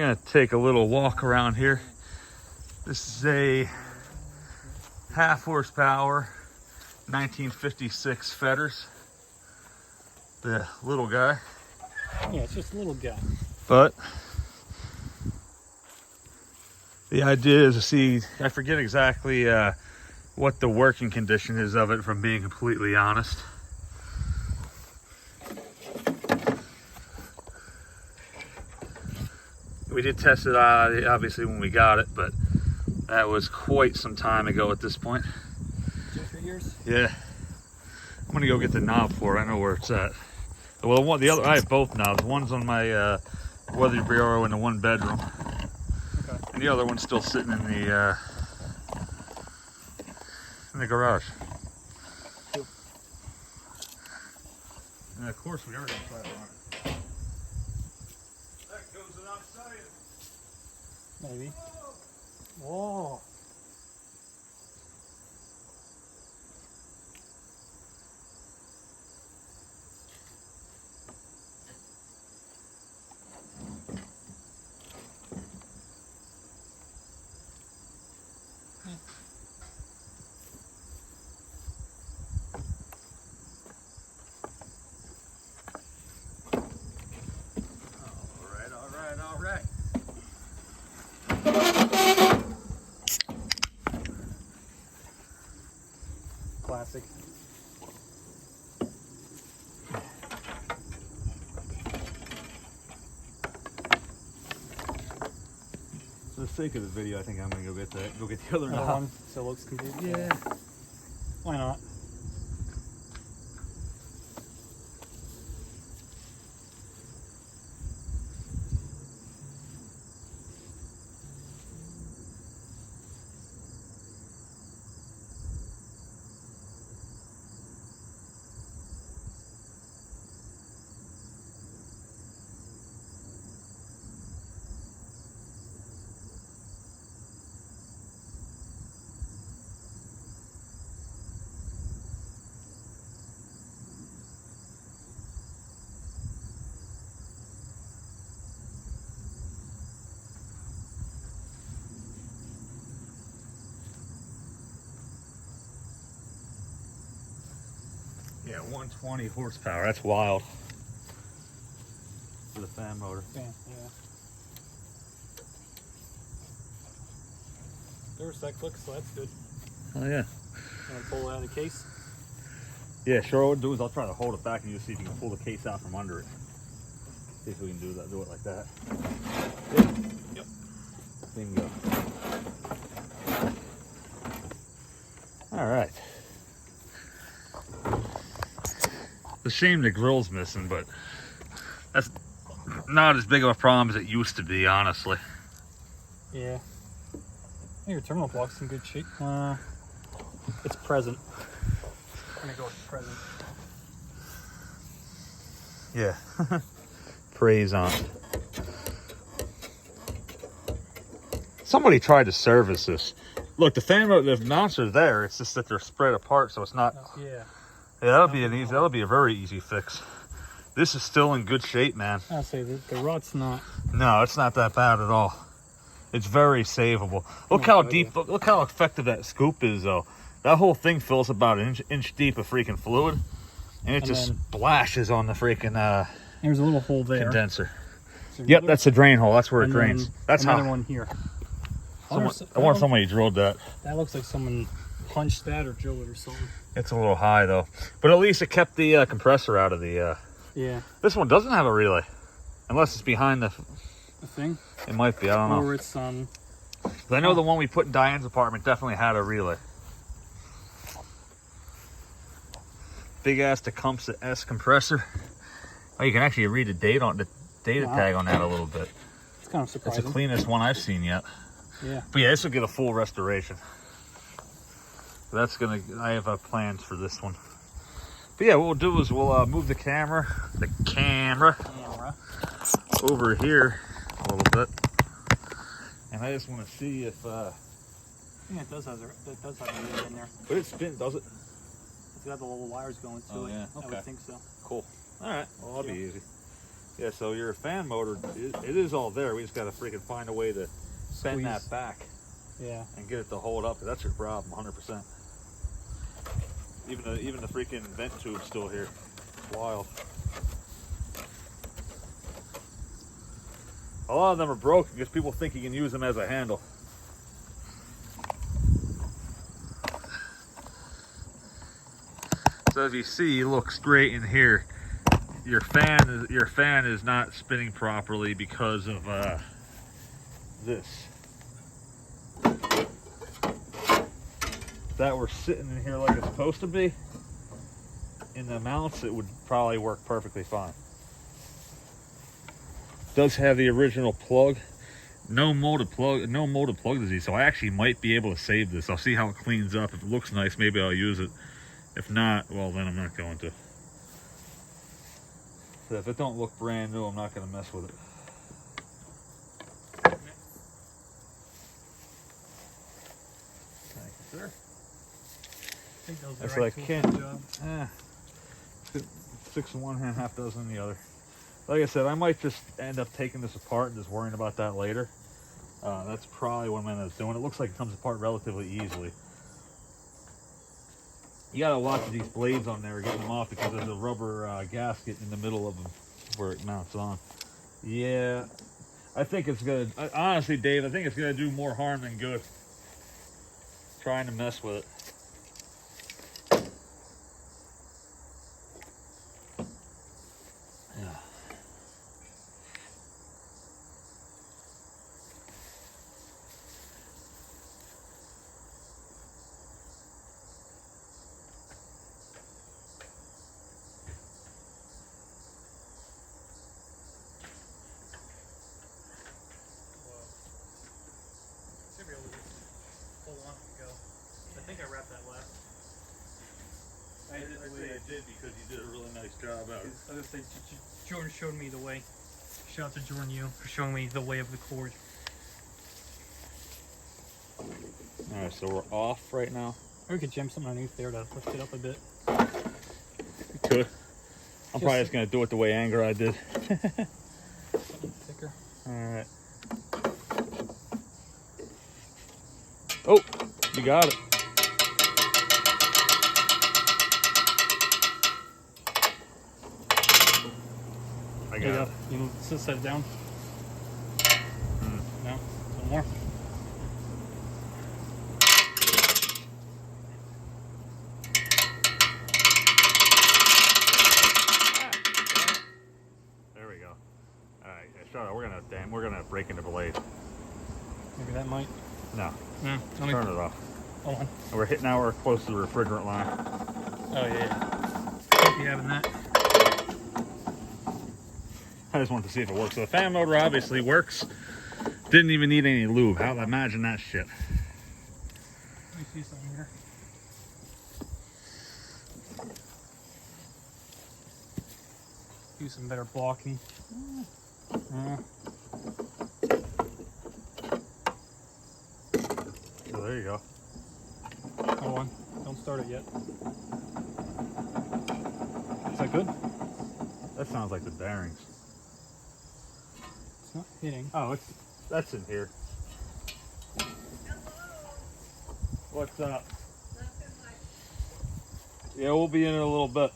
gonna take a little walk around here. This is a 1/2 horsepower 1956 Fetters. The little guy. Yeah, it's just a little guy. But the idea is to see, I forget exactly what the working condition is of it, if I'm being completely honest. We did test it out, obviously, when we got it, but that was quite some time ago at this point. 2 or 3 years? Yeah. I'm gonna go get the knob for it. I know where it's at. Well, I have both knobs. One's on my weather bureau in the 1 bedroom. Okay. And the other one's still sitting in the garage. Cool. And of course, we are gonna try to run it. That goes without saying. Maybe. Whoa. All right. Classic. For the sake of the video, I think I'm gonna go get the other Another knob. one, so it looks complete. Yeah. Why not? Yeah, 120 horsepower. That's wild. For the fan motor. Yeah. There's that click, so that's good. Oh yeah. Want to pull it out of the case? Yeah, sure. What I'll do is I'll try to hold it back and just see if you can pull the case out from under it. See if we can do it like that. Yep. Bingo. All right. It's a shame the grill's missing, but that's not as big of a problem as it used to be, honestly. Yeah. Your terminal block's in good shape. It's present. I'm gonna go with present. Yeah. Praise on. Somebody tried to service this. Look, the mounts are there. It's just that they're spread apart, so it's not. Yeah. Yeah, that'll be a very easy fix. This is still in good shape, man. I'll say the rot's not. No, it's not that bad at all. It's very savable. Look No how idea. deep, look how effective that scoop is, though. That whole thing fills about an inch deep of freaking fluid, and it just splashes on the freaking There's a little hole there. condenser. So Yep, that's the drain hole. That's where it and drains. then That's another how. one here. I wonder if somebody drilled that. That looks like someone punched that or drilled it or something. It's a little high though, but at least it kept the compressor out of the. Yeah. This one doesn't have a relay, unless it's behind the. The thing. It might be. I don't know. Or it's I know the one we put in Diane's apartment definitely had a relay. Big ass Tecumseh S compressor. Oh, you can actually read the date on the data tag on that a little bit. It's kind of It's surprising. the cleanest one I've seen yet. Yeah. But yeah, this will get a full restoration. That's gonna. I have plans for this one. But yeah, what we'll do is we'll move the camera over here a little bit, and I just want to see if. Yeah, it does have a relay in there. But it spins, does it? It's got the little wires going to it. Yeah. I Okay. would think so. Cool. All right. Well, that'll be easy. Yeah, so your fan motor, it is all there. We just got to freaking find a way to bend Squeeze. that back. Yeah. And get it to hold up. That's your problem, 100%. Even the freaking vent tube's still here. It's wild. A lot of them are broken because people think you can use them as a handle. So as you see, look straight in here. Your fan is not spinning properly because of this. If that were sitting in here like it's supposed to be, in the mounts, it would probably work perfectly fine. Does have the original plug. No molded plug disease, so I actually might be able to save this. I'll see how it cleans up. If it looks nice, maybe I'll use it. If not, well, then I'm not going to. So if it don't look brand new, I'm not going to mess with it. Thank you, sir. I think those That's are right like tools Ken. for the job. 6 in one hand, half dozen in the other. Like I said, I might just end up taking this apart and just worrying about that later. That's probably what I'm going to end up doing. It looks like it comes apart relatively easily. You gotta watch these blades on there, getting them off, because there's a rubber gasket in the middle of them where it mounts on. Yeah, I think it's gonna, honestly, Dave, I think it's gonna do more harm than good. Trying to mess with it. Yeah. Should be able to just pull on and go. I think I wrapped that last. I did the way I did because you did a really nice job out. I was gonna say, Jordan showed me the way. Shout out to Jordan, you, for showing me the way of the cord. Alright, so we're off right now. Or we could jam something underneath there to lift it up a bit. We could. I'm probably just gonna do it the way Anger I did. Something thicker. Alright. Oh, you got it. I got it. You know, set it down. No, no more. There we go. All right, shut up. We're gonna break into the blade. Maybe that might. No, No, turn it off. Hold on. Now we're close to the refrigerant line. Oh yeah. Can't be having that. I just wanted to see if it works. So the fan motor obviously works. Didn't even need any lube. How imagine that shit. Let me see something here. Do some better blocking. So there you go. Hold on. Don't start it yet. Is that good? That sounds like the bearings. It's not hitting. Oh, that's in here. What's up? Yeah, we'll be in it a little bit.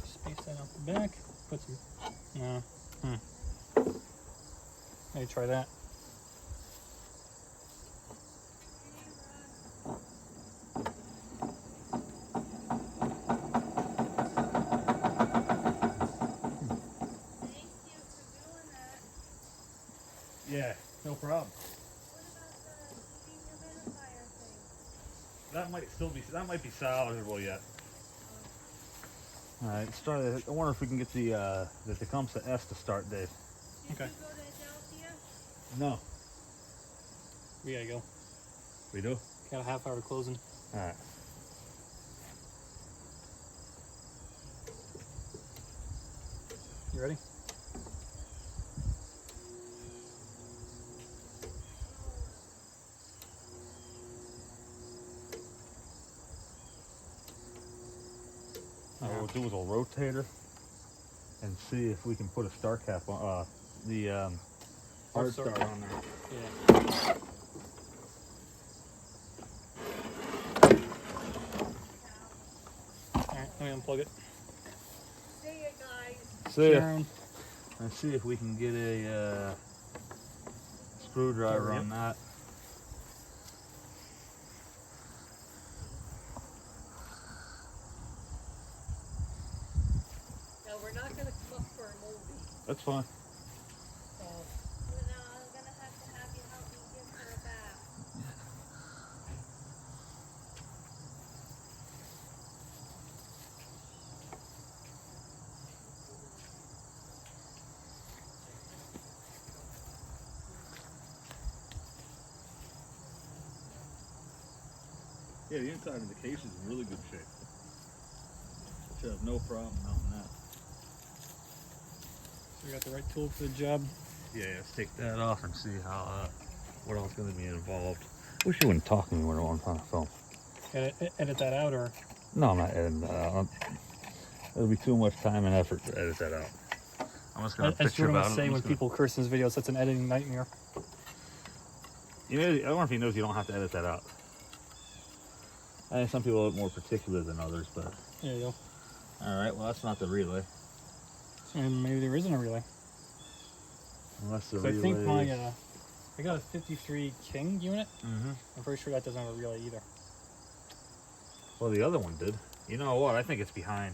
Space that out the back. Put some. No. Maybe try that. Yeah, no problem. What about the dehumidifier thing? That might be salvageable yet. All right, let's try I wonder if we can get the Tecumseh S to start, Dave. Did Okay. you go to Adelphia? No. We gotta go. We do? Got a half hour closing. All right. You ready? What we'll do is a rotator and see if we can put a star cap on the hard star. star on there. Yeah. Alright, let me unplug it. See you guys. See ya. Sharon. Let's see if we can get a screwdriver on that. No, we're not going to come up for a movie. That's fine. No, I'm going to have you help me give her a bath. Yeah, the inside of the case is in really good shape. Should have no problem mounting that. So we got the right tool for the job. Yeah, let's take that off and see how what else is going to be involved. Wish you wouldn't talk to me when I'm on the phone. Edit that out, or No, I'm not editing that out. It'll be too much time and effort to edit that out. I'm just going to as picture Jordan about was it. saying when people curse in his videos, that's an editing nightmare. You know, I don't know if he knows you don't have to edit that out. I think some people are a little more particular than others, but... There you go. Alright, well that's not the relay. So maybe there isn't a relay. Unless the So I relay think my, is... I got a 53 King unit. Mm-hmm. I'm pretty sure that doesn't have a relay either. Well, the other one did. You know what? I think it's behind.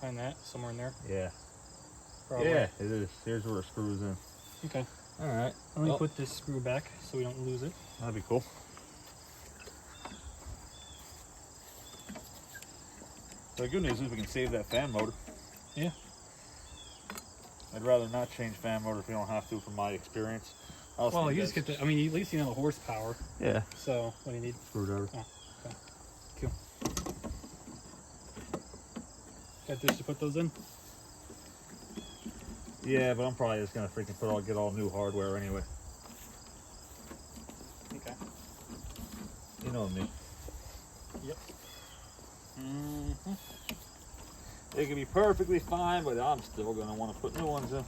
Find that somewhere in there. Yeah. Probably. Yeah, it is. Here's where it screws in. Okay. Alright. Let me put this screw back so we don't lose it. That'd be cool. The good news is we can save that fan motor. Yeah. I'd rather not change fan motor if we don't have to, from my experience. Well, you just get the, I mean, at least you know the horsepower. Yeah. So, what do you need? Screwdriver. Oh, okay. Cool. Got this to put those in? Yeah, but I'm probably just gonna freaking get all new hardware anyway. Okay. You know me. Yep. Mm-hmm. It can be perfectly fine, but I'm still gonna want to put new ones in.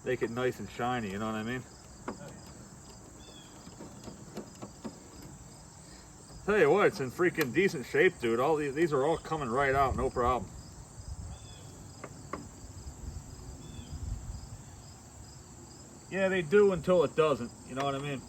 Make it nice and shiny, you know what I mean? Tell you what, it's in freaking decent shape, dude. All these are all coming right out, no problem. Yeah, they do until it doesn't, you know what I mean?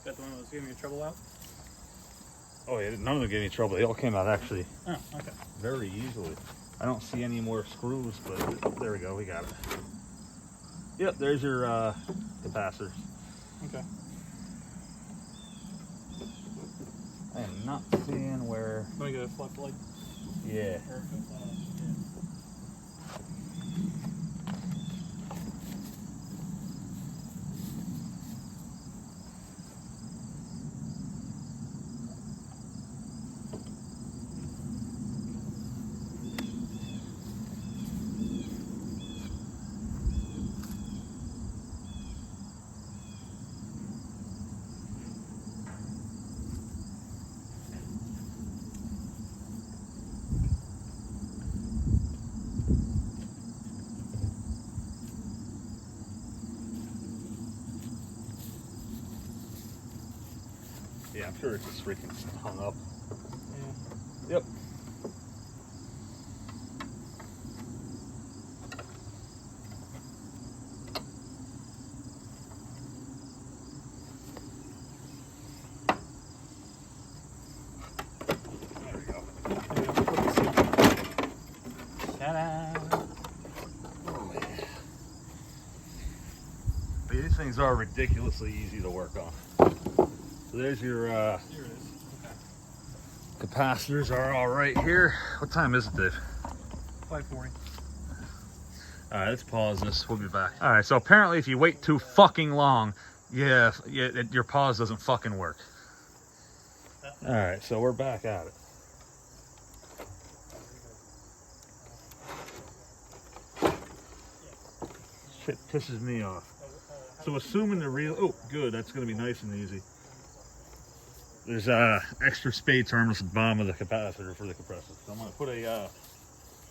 Got the one that was giving me trouble out? Oh yeah, none of them gave me trouble. They all came out actually Oh, okay. very easily. I don't see any more screws, but there we go, we got it. Yep, there's your capacitors. Okay. I am not seeing where... Let me get a flat plug. Yeah. Or, Yeah, I'm sure it's just freaking hung up. yeah. Yep. things are ridiculously easy to work on. So there's your Here it is. Okay. capacitors are all right here. What time is it, Dave? 540. All right, let's pause this. We'll be back. All right, so apparently if you wait too fucking long, your pause doesn't fucking work. All right, so we're back at it. Shit pisses me off. So assuming the real, oh good, that's gonna be nice and easy. There's extra spade terminals at the bottom of the capacitor for the compressor. So I'm gonna put a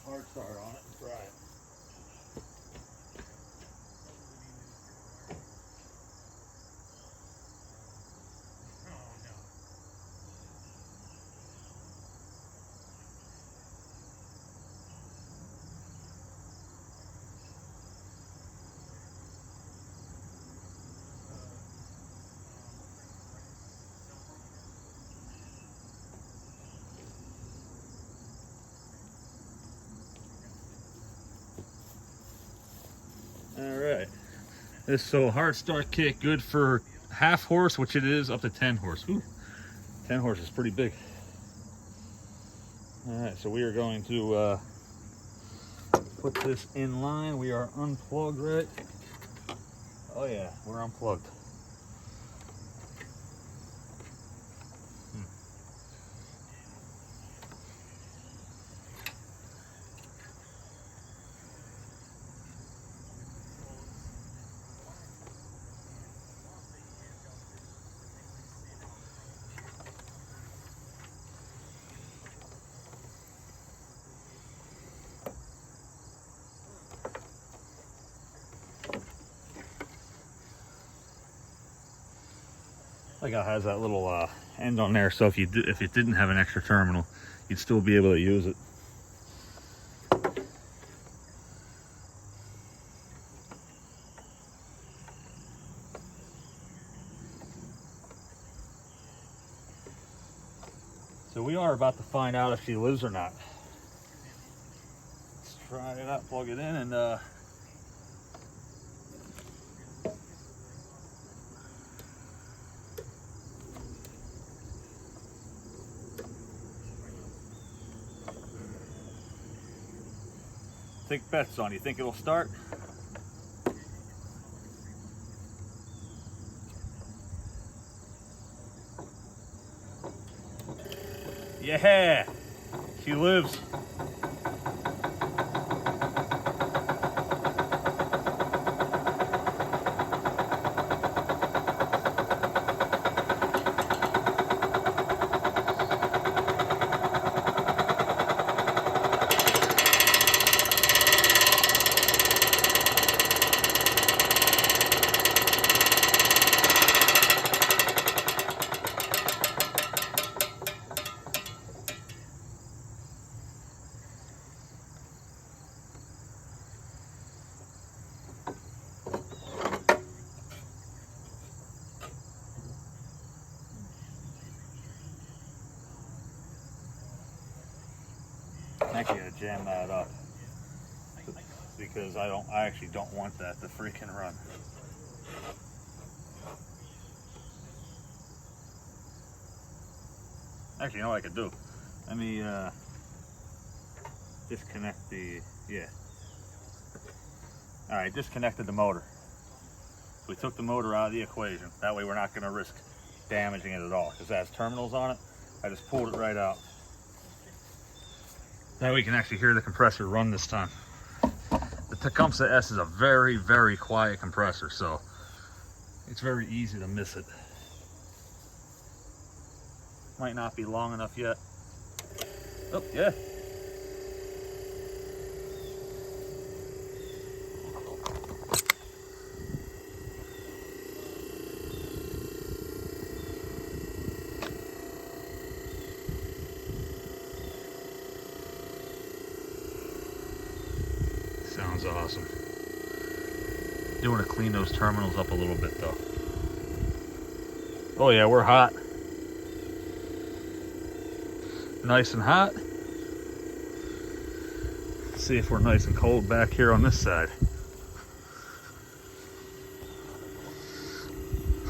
hard start on it and try it. Alright. This so hard start kit good for half horse, which it is, up to 10 horse. Ooh, 10 horse is pretty big. Alright, so we are going to put this in line. We are unplugged, right? Oh yeah, we're unplugged. Like it has that little end on there, so if you didn't have an extra terminal, you'd still be able to use it. So we are about to find out if she lives or not. Let's try it out, plug it in, and take bets on. You think it'll start? Yeah, she lives. I'm actually gonna jam that up because I actually don't want that to freaking run. Actually, you know what I could do? Let me disconnect the, yeah. All right, disconnected the motor. We took the motor out of the equation. That way we're not gonna risk damaging it at all because it has terminals on it. I just pulled it right out. That way we can actually hear the compressor run this time. The Tecumseh S is a very, very quiet compressor, so it's very easy to miss it. Might not be long enough yet. Oh, yeah. Sounds awesome. Do want to clean those terminals up a little bit though. Oh yeah, we're hot. Nice and hot. Let's see if we're nice and cold back here on this side.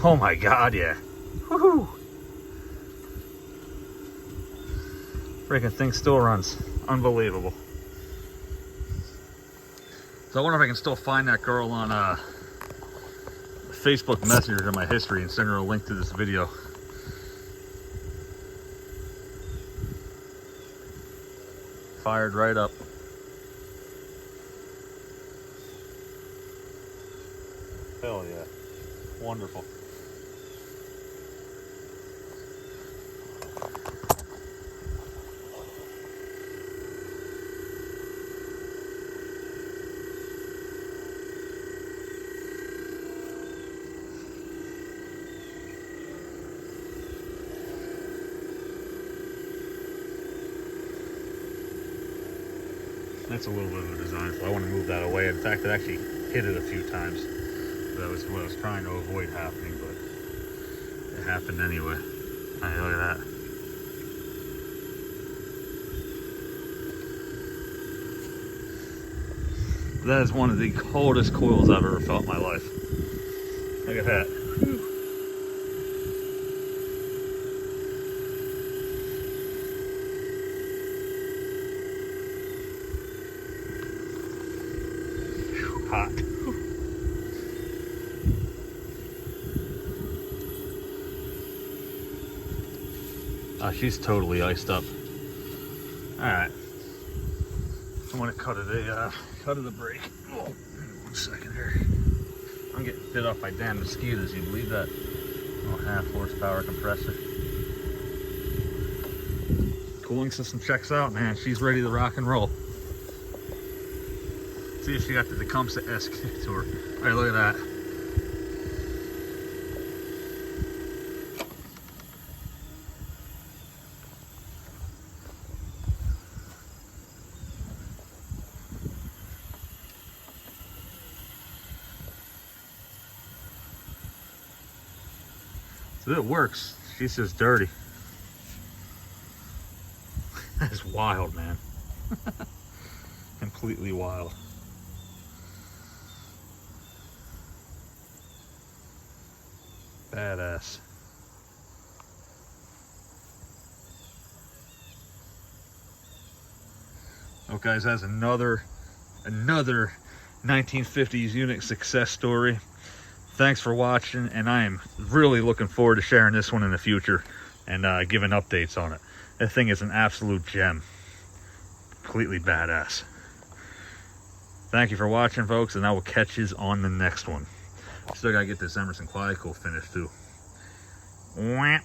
Oh my God, yeah. Woohoo! Freaking thing still runs. Unbelievable. So I wonder if I can still find that girl on Facebook Messenger in my history and send her a link to this video. Fired right up. Hell yeah. Wonderful. That's a little bit of a design flaw. I want to move that away. In fact, it actually hit it a few times. That was what I was trying to avoid happening, but it happened anyway. Hey, look at that. That is one of the coldest coils I've ever felt in my life. Look at that. Hot. Oh, she's totally iced up. All right. I want to cut it a break. Oh, 1 second here. I'm getting bit off by damn mosquitoes. You believe that? Oh, 1/2 horsepower compressor. Cooling system checks out, man. She's ready to rock and roll. See if she got the Tecumseh-esque kick to her. All right, look at that. So it works. She's just dirty. That's wild, man. Completely wild. Badass. Oh, guys, that's another 1950s unit success story. Thanks for watching, and I am really looking forward to sharing this one in the future and giving updates on it. That thing is an absolute gem. Completely badass. Thank you for watching, folks, and I will catch you on the next one. Still gotta get this Emerson Qualico finished too. Wah.